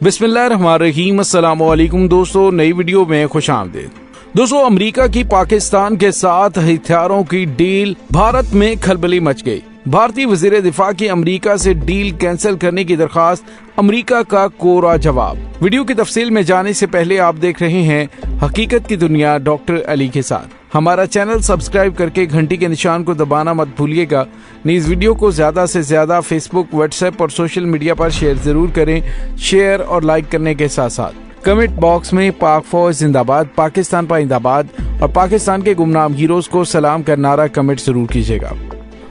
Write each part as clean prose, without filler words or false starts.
बिस्मिल्लाहिर्रहमानिर्रहीम। अस्सलामु अलैकुम दोस्तों, नई वीडियो में खुशामदीद। दोस्तों, अमेरिका की पाकिस्तान के साथ हथियारों की डील, भारत में खलबली मच गई। भारतीय वजीर दिफा की अमेरिका से डील कैंसिल करने की दरखास्त, अमेरिका का कोरा जवाब। वीडियो की तफसील में जाने से पहले आप देख रहे हैं हकीकत की दुनिया डॉक्टर अली के साथ। हमारा चैनल सब्सक्राइब करके घंटी के निशान को दबाना मत भूलिएगा। इस वीडियो को ज्यादा से ज्यादा फेसबुक, व्हाट्सएप और सोशल मीडिया पर शेयर जरूर करें। शेयर और लाइक करने के साथ साथ कमेंट बॉक्स में पाक फौज जिंदाबाद, पाकिस्तान पाइंदाबाद और पाकिस्तान के गुमनाम हीरोज को सलाम कर नारा कमेंट जरूर कीजिएगा।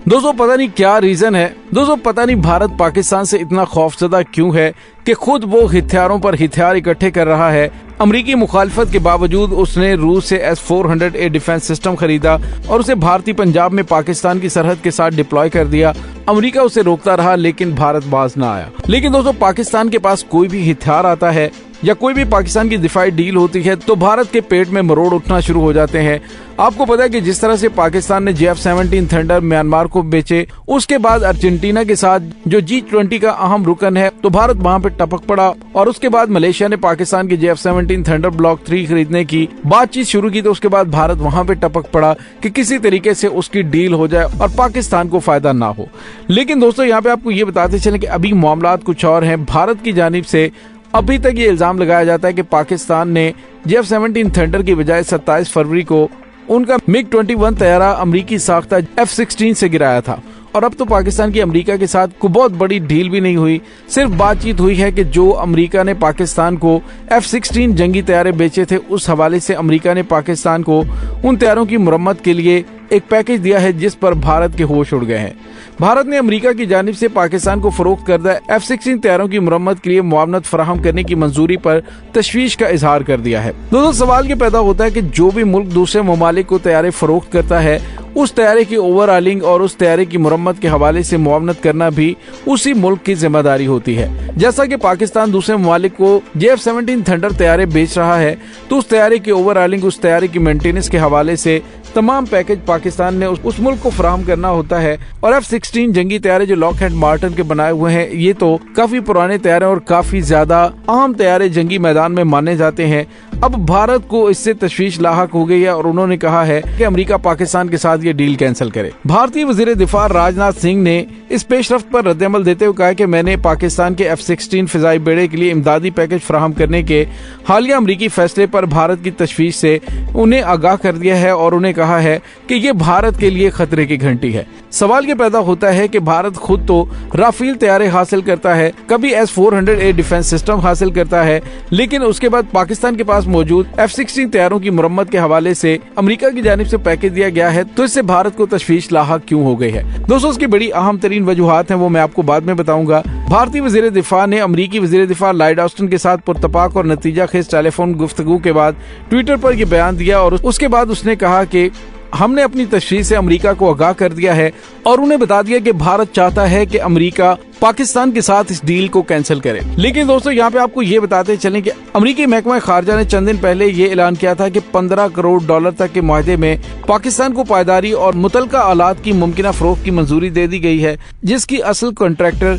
दोस्तों, पता नहीं क्या रीजन है। दोस्तों, पता नहीं भारत पाकिस्तान से इतना खौफजदा क्यों है कि खुद वो हथियारों पर हथियार इकट्ठे कर रहा है। अमरीकी मुखालफत के बावजूद उसने रूस से S-400A डिफेंस सिस्टम खरीदा और उसे भारतीय पंजाब में पाकिस्तान की सरहद के साथ डिप्लॉय कर दिया। अमेरिका उसे रोकता रहा लेकिन भारत बाज न आया। लेकिन दोस्तों, पाकिस्तान के पास कोई भी हथियार आता है या कोई भी पाकिस्तान की दिफाई डील होती है तो भारत के पेट में मरोड़ उठना शुरू हो जाते हैं। आपको पता है कि जिस तरह से पाकिस्तान ने JF-17 थंडर म्यांमार को बेचे, उसके बाद अर्जेंटीना के साथ जो G20 का अहम रुकन है, तो भारत वहां पे टपक पड़ा और उसके बाद मलेशिया ने पाकिस्तान की JF-17 थंडर ब्लॉक 3 खरीदने की बातचीत शुरू की, तो उसके बाद भारत वहां पे टपक पड़ा कि किसी तरीके से उसकी डील हो जाए और पाकिस्तान को फायदा ना हो। लेकिन दोस्तों, यहाँ पे आपको ये बताते चले कि अभी मामलात कुछ और हैं। भारत की जानिब से अभी तक ये इल्जाम लगाया जाता है कि पाकिस्तान ने JF-17 थंडर की बजाय 27 फरवरी को उनका MiG-21 तैयारा अमरीकी साख्ता F-16 से गिराया था। और अब तो पाकिस्तान की अमेरिका के साथ कोई बहुत बड़ी डील भी नहीं हुई, सिर्फ बातचीत हुई है कि जो अमेरिका ने पाकिस्तान को F-16 जंगी तैयारे बेचे थे, उस हवाले से अमेरिका ने पाकिस्तान को उन तैयारों की मुरम्मत के लिए एक पैकेज दिया है, जिस पर भारत के होश उड़ गए हैं। भारत ने अमेरिका की जानिब से पाकिस्तान को फरोख्त करदा F-16 तैयारों की मुरम्मत के लिए मुआवनत फराहम करने की मंजूरी पर तशवीश का इजहार कर दिया है। दोस्तों, सवाल ये पैदा होता है कि जो भी मुल्क दूसरे ममालिक को तैयारे फरोख्त करता है, उस तैयारे की ओवरऑलिंग और उस तैयारे की मुरम्मत के हवाले से मुआवनत करना भी उसी मुल्क की जिम्मेदारी होती है। जैसा कि पाकिस्तान दूसरे ममालिक को JF-17 थंडर तैयारे बेच रहा है, तो उस तैयारे की ओवरऑलिंग, उस तैयारे की मेंटेनेंस के हवाले से तमाम पैकेज पाकिस्तान ने उस मुल्क को फराहम करना होता है। और F-16 जंगी तैयारे जो लॉकहीड मार्टिन के बनाए हुए हैं, ये तो काफी पुराने तैयारे और काफी ज्यादा अहम तैयारे जंगी मैदान में माने जाते हैं। अब भारत को इससे तशवीश लाहक हो गई है और उन्होंने कहा है कि अमेरिका पाकिस्तान के साथ ये डील कैंसिल करे। भारतीय वजीर दिफा राजनाथ सिंह ने इस पेशरफ्त पर रद्दअमल देते हुए कहा कि मैंने पाकिस्तान के F-16 फिजाई बेड़े के लिए इमदादी पैकेज फराहम करने के हालिया अमरीकी फैसले पर भारत की तशवीश से उन्हें आगाह कर दिया है और उन्हें कहा है कि ये भारत के लिए खतरे की घंटी है। सवाल ये पैदा होता है कि भारत खुद तो राफेल तैयारे हासिल करता है, कभी S-400A डिफेंस सिस्टम हासिल करता है, लेकिन उसके बाद पाकिस्तान के पास मौजूद F-16 तैयारों की मुरम्मत के हवाले से अमेरिका की जानिब से पैकेज दिया गया है, तो इससे भारत को तशवीश लाहक क्यों हो गई है। दोस्तों, उसकी बड़ी अहम तरीन वजूहात हैं, वो मैं आपको बाद में बताऊंगा। भारतीय वजीर दिफा ने अमरीकी वजीर दिफा लॉयड ऑस्टिन के साथ पुरतपाक और नतीजा खेज टेलीफोन गुफ्तगू के बाद ट्विटर पर यह बयान दिया और उसके बाद उसने कहा कि हमने अपनी तशरीह से अमेरिका को आगाह कर दिया है और उन्हें बता दिया कि भारत चाहता है कि अमेरिका पाकिस्तान के साथ इस डील को कैंसिल करे। लेकिन दोस्तों, यहाँ पे आपको ये बताते चलें कि अमेरिकी महकमा खारजा ने चंद दिन पहले ये ऐलान किया था कि $15 करोड़ तक के मुआहदे में पाकिस्तान को पायदारी और मुतलका आलात की मुमकिना फरोख्त की मंजूरी दे दी गई है, जिसकी असल contractor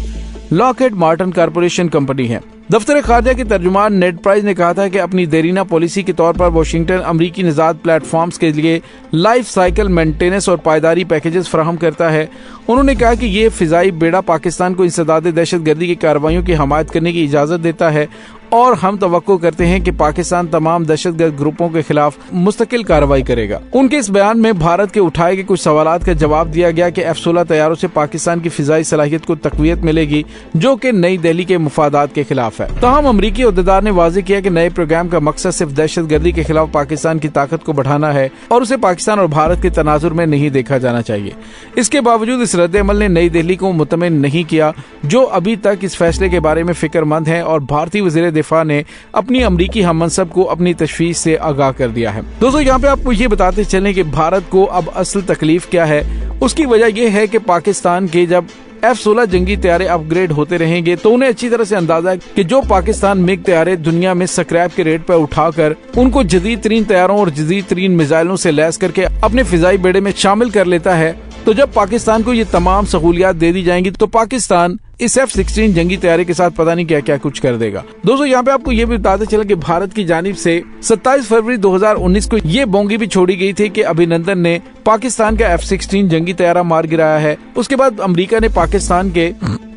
Lockheed Martin corporation company है। दफ्तर खारजा के तर्जुमान नेड प्राइस ने कहा था कि अपनी देरीना पॉलिसी के तौर पर वाशिंगटन अमरीकी निजात प्लेटफॉर्म्स के लिए लाइफ साइकिल मेंटेनेंस और पायदारी पैकेजेस फराहम करता है। उन्होंने कहा कि ये फिजाई बेड़ा पाकिस्तान को इंसदाद दहशतगर्दी की कार्रवाइयों की हमायत करने की इजाजत देता है और हम तवक्को करते हैं कि पाकिस्तान तमाम दहशतगर्द ग्रुपों के खिलाफ मुस्तकिल कार्रवाई करेगा। उनके इस बयान में भारत के उठाए गए कुछ सवालात का जवाब दिया गया कि F-16 तैयारों से पाकिस्तान की फिजाई सलाहियत को तकवीयत मिलेगी, जो कि नई दिल्ली के मुफादात के खिलाफ है। तमाम अमरीकी अहदेदार ने वाज़ेह किया कि नए प्रोग्राम का मकसद सिर्फ दहशतगर्दी के खिलाफ पाकिस्तान की ताकत को बढ़ाना है और उसे पाकिस्तान और भारत के तनाजुर में नहीं देखा जाना चाहिए। इसके बावजूद इस रद्द-ए-अमल ने नई दिल्ली को मुतमिन नहीं किया, जो अभी तक इस फैसले के बारे में फिक्रमंद है, और भारतीय वजीर दिफा ने अपनी अमरीकी हममनसब को अपनी तशवीश से आगाह कर दिया है। दोस्तों, यहाँ पे आपको ये बताते चलें कि भारत को अब असल तकलीफ क्या है। उसकी वजह यह है कि पाकिस्तान के जब F-16 जंगी तैयारे अपग्रेड होते रहेंगे तो उन्हें अच्छी तरह से अंदाजा है कि जो पाकिस्तान मिग तैयारे दुनिया में स्क्रैप के रेट पर उठाकर उनको जदीद तरीन तैयारों और जदीद तरीन मिसाइलों से लैस करके अपने फिजाई बेड़े में शामिल कर लेता है, तो जब पाकिस्तान को ये तमाम सहूलियात दे दी जाएंगी तो पाकिस्तान इस F-16 जंगी तैयारे के साथ पता नहीं क्या क्या कुछ कर देगा। दोस्तों यहाँ पे आपको ये भी बताते चला कि भारत की जानिब से 27 फरवरी 2019 को ये बोंगी भी छोड़ी गई थी कि अभिनंदन ने पाकिस्तान का F-16 जंगी तैयारा मार गिराया है। उसके बाद अमेरिका ने पाकिस्तान के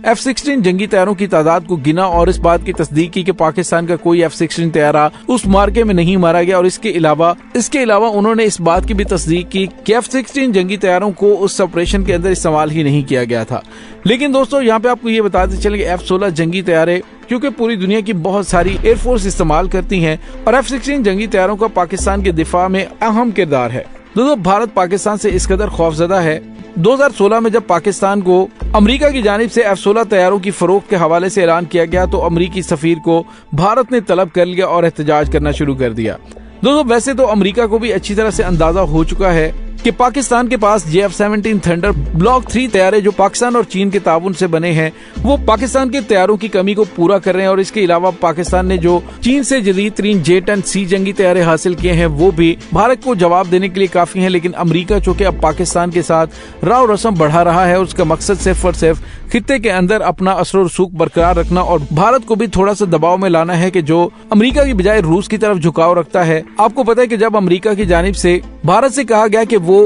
F-16 जंगी तैयारों की तादाद को गिना और इस बात की तस्दीक की कि पाकिस्तान का कोई F-16 तैयारा उस मार्के में नहीं मारा गया। और इसके अलावा उन्होंने इस बात की भी तस्दीक की कि F-16 जंगी तैयारों को उस ऑपरेशन के अंदर इस्तेमाल ही नहीं किया गया था। लेकिन दोस्तों यहाँ पे आपको ये बताते चले कि F-16 जंगी तैयारे क्योंकि पूरी दुनिया की बहुत सारी एयरफोर्स इस्तेमाल करती हैं और F-16 जंगी तैयारों का पाकिस्तान के दिफा में अहम किरदार है। दोस्तों भारत पाकिस्तान से इस कदर खौफजदा है। 2016 में जब पाकिस्तान को अमेरिका की जानिब से F-16 तैयारों की फरोख्त के हवाले से ऐलान किया गया तो अमेरिकी सफीर को भारत ने तलब कर लिया और एहतजाज करना शुरू कर दिया। दोस्तों वैसे तो अमेरिका को भी अच्छी तरह से अंदाजा हो चुका है कि पाकिस्तान के पास F-17 थंडर ब्लॉक 3 तैयारे जो पाकिस्तान और चीन के ताउन से बने हैं वो पाकिस्तान के तैयारों की कमी को पूरा कर रहे हैं। और इसके अलावा पाकिस्तान ने जो चीन से जदीद तरीन J-10C जंगी तैयारे हासिल किए हैं वो भी भारत को जवाब देने के लिए काफी हैं। लेकिन अमेरिका चूँकि अब पाकिस्तान के साथ राव रस्म बढ़ा रहा है, उसका मकसद सिर्फ और सिर्फ खित्ते के अंदर अपना असर और रसूख बरकरार रखना और भारत को भी थोड़ा सा दबाव में लाना है कि जो अमेरिका की बजाय रूस की तरफ झुकाव रखता है। आपको पता है कि जब अमेरिका की जानिब से भारत से कहा गया कि वो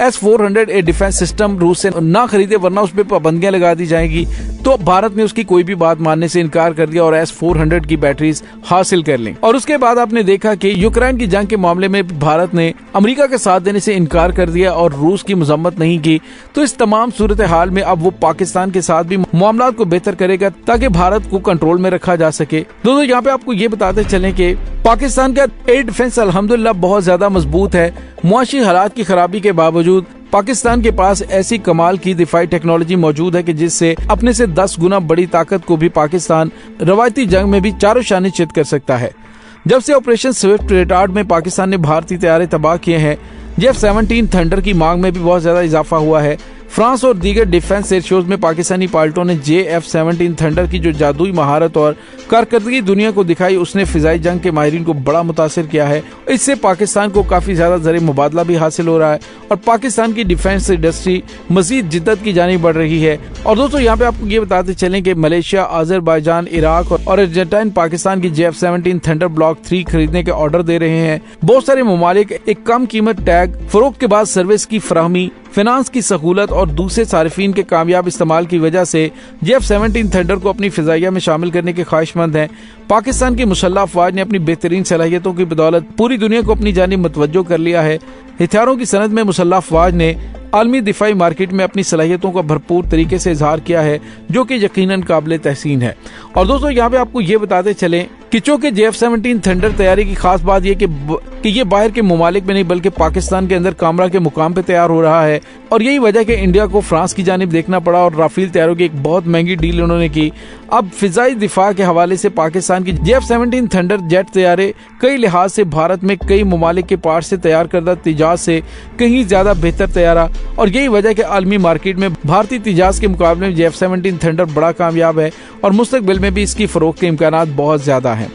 S-400 डिफेंस सिस्टम रूस से ना खरीदे वरना उस पर पाबंदियां लगा दी जाएंगी, तो भारत ने उसकी कोई भी बात मानने से इनकार कर दिया और S-400 की बैटरीज हासिल कर ली। और उसके बाद आपने देखा कि यूक्रेन की जंग के मामले में भारत ने अमेरिका का साथ देने से इनकार कर दिया और रूस की मजम्मत नहीं की। तो इस तमाम सूरत हाल में अब वो पाकिस्तान के साथ भी मामलात को बेहतर करेगा ताकि भारत को कंट्रोल में रखा जा सके। दोस्तों यहाँ पे आपको ये बताते चलें कि पाकिस्तान का एयर डिफेंस अल्हम्दुलिल्लाह बहुत ज्यादा मजबूत है। मुआशी हालात की खराबी के बावजूद पाकिस्तान के पास ऐसी कमाल की दिफाई टेक्नोलॉजी मौजूद है कि जिससे अपने से 10 गुना बड़ी ताकत को भी पाकिस्तान रवायती जंग में भी चारों शाने चित कर सकता है। जब से ऑपरेशन स्विफ्ट रिटार्ड में पाकिस्तान ने भारतीय तैयारे तबाह किए हैं, F-17 थंडर की मांग में भी बहुत ज्यादा इजाफा हुआ है। फ्रांस और दीगर डिफेंस एयर शोज में पाकिस्तानी पायलटों ने F-17 थंडर की जो जादुई महारत और कारकर्दगी दुनिया को दिखाई, उसने फिजाई जंग के माहिरीन को बड़ा मुतासिर किया है। इससे पाकिस्तान को काफी ज्यादा ज़रिए मुबादला भी हासिल हो रहा है और पाकिस्तान की डिफेंस इंडस्ट्री मजीद जिद्दत की जानिब बढ़ रही है। और दोस्तों यहाँ पे आपको ये बताते चलें कि मलेशिया, अजरबैजान, इराक और अर्जेंटाइन पाकिस्तान की F-17 थंडर ब्लॉक 3 खरीदने के ऑर्डर दे रहे हैं। बहुत सारे ममालिक एक कम कीमत टैग, फरोख्त के बाद सर्विस की फराहमी, फाइनेंस की सहूलत और दूसरे सारिफीन के कामयाब इस्तेमाल की वजह से F-17 थंडर को अपनी फिजाइया में शामिल करने के ख्वाहिशमंद हैं। पाकिस्तान की मुसल्लह अफवाज ने अपनी बेहतरीन सलाहियतों की बदौलत पूरी दुनिया को अपनी जानिब मुतवज्जो कर लिया है। हथियारों की सनद में मुसल्लह अफवाज ने आलमी दिफाई मार्केट में अपनी सलाहियतों का भरपूर तरीके से इजहार किया है, जो कि यकीनन काबिल तहसीन है। और दोस्तों यहाँ पे आपको ये बताते चलें कि चूँकि F-17 थंडर तैयारी की खास बात यह कि ये बाहर के ममालिक में नहीं बल्कि पाकिस्तान के अंदर कामरा के मुकाम पे तैयार हो रहा है। और यही वजह कि इंडिया को फ्रांस की जानिब देखना पड़ा और राफेल तैयारों की एक बहुत महंगी डील उन्होंने की। अब फिजाई दिफा के हवाले से पाकिस्तान की F-17 थंडर जेट तैयारे कई लिहाज से भारत में कई ममालिक के पार्ट से तैयार करदा तिजाज से कहीं ज्यादा बेहतर तैयारा, और यही वजह कि आलमी मार्केट में भारतीय तिजाज के मुकाबले में F-17 थंडर बड़ा कामयाब है और मुस्तकबिल में भी इसकी फरोख्त के इम्कानात बहुत ज्यादा हैं।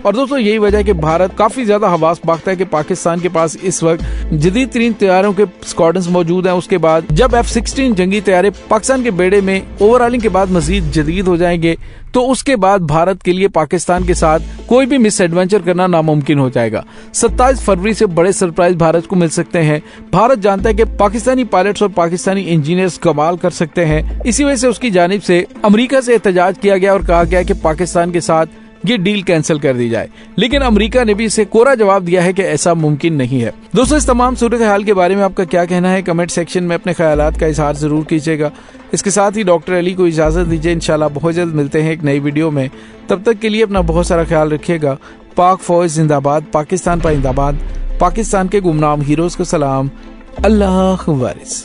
और दोस्तों यही वजह है कि भारत काफी ज्यादा हवास बागता है कि पाकिस्तान के पास इस वक्त जदीद तरीन तैयारों के स्क्वाड्रन्स मौजूद हैं। उसके बाद जब F-16 जंगी तैयारे पाकिस्तान के बेड़े में ओवरऑलिंग के बाद मजीद जदीद हो जाएंगे तो उसके बाद भारत के लिए पाकिस्तान के साथ कोई भी मिस एडवेंचर करना नामुमकिन हो जाएगा। 27 फरवरी से बड़े सरप्राइज भारत को मिल सकते हैं। भारत जानता है कि पाकिस्तानी पायलट्स और पाकिस्तानी इंजीनियर्स कमाल कर सकते हैं। इसी वजह से उसकी जानिब से अमेरिका से एहतजाज किया गया और कहा गया कि पाकिस्तान के साथ ये डील कैंसिल कर दी जाए, लेकिन अमेरिका ने भी इसे कोरा जवाब दिया है कि ऐसा मुमकिन नहीं है। दोस्तों इस तमाम सूरत हाल के बारे में आपका क्या कहना है, कमेंट सेक्शन में अपने ख्यालात का इजहार जरूर कीजिएगा। इसके साथ ही डॉक्टर अली को इजाजत दीजिए। इंशाल्लाह बहुत जल्द मिलते हैं एक नई वीडियो में। तब तक के लिए अपना बहुत सारा ख्याल रखिएगा। पाक फौज जिंदाबाद, पाकिस्तान पाइंदाबाद, पाकिस्तान के गुमनाम हीरोज को सलाम। अल्लाह वारिस।